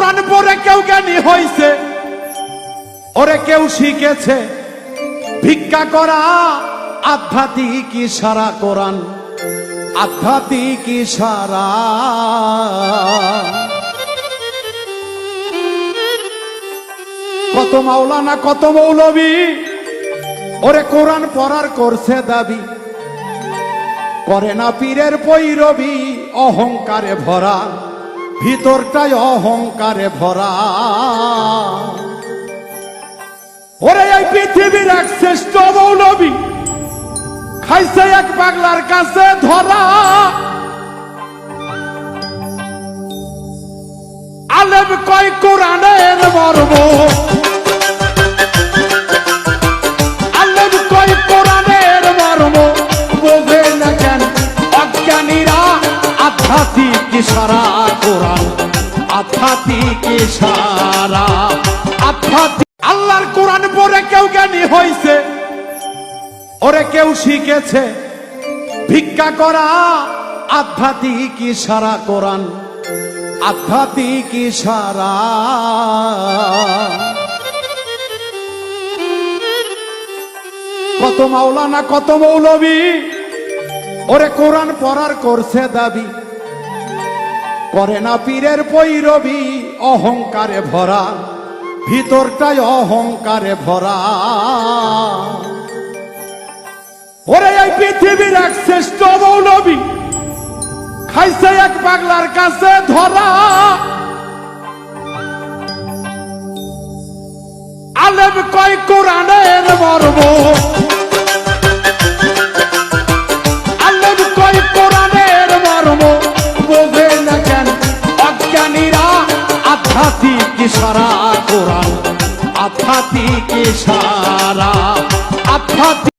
কোরআন পড়ে কেউ জ্ঞানী হইছে, ওরে কেউ শিখেছে ভিক্ষা করা। আধ্যাত্মিক ইশারা কোরআন, আধ্যাত্মিক ইশারা। কত মাওলানা কত মৌলবী ওরে কোরআন পড়ার করছে দাবি, করে না পীরের পৈরবী। অহংকারে ভরা, ভিতরটাই অহংকারে ভরা। ওরে এই পৃথিবীর এক শ্রেষ্ঠ মৌলবী খাইছে এক পাগলার কাছে ধরা। আলেম কয় কোরআনের মর্ম, আলেম কয় কোরআনের মর্ম, বোঝে না কেন অজ্ঞানীরা। আধ্যাত্মিক ইশারা কোরআন, আধ্যাত্মিক ইশারা, আধ্যাত্মিক। আল্লাহর কোরআন পড়ে কেউ জ্ঞানী হইছে, ওরে কেউ শিখেছে ভিক্ষা করা। আধ্যাত্মিক ইশারা কোরআন, আধ্যাত্মিক ইশারা। কত মাওলানা কত মৌলবী ওরে কোরআন পড়ার করছে দাবি, করে না পীরের পৈরবী। অহংকারে ভরা, ভিতরটাই অহংকারে ভরা। ওরে এই পৃথিবীর এক শ্রেষ্ঠ মৌলবী খাইছে এক পাগলার কাছে ধরা। আলেম কয় কোরআনের মর্ম, আলেম কয় কোরআনের মর্ম, বোঝে না কেন অজ্ঞানীরা। আধ্যাত্মিক ইশারা কোরআন, আধ্যাত্মিক ইশারা, আধ্যাত্মিক।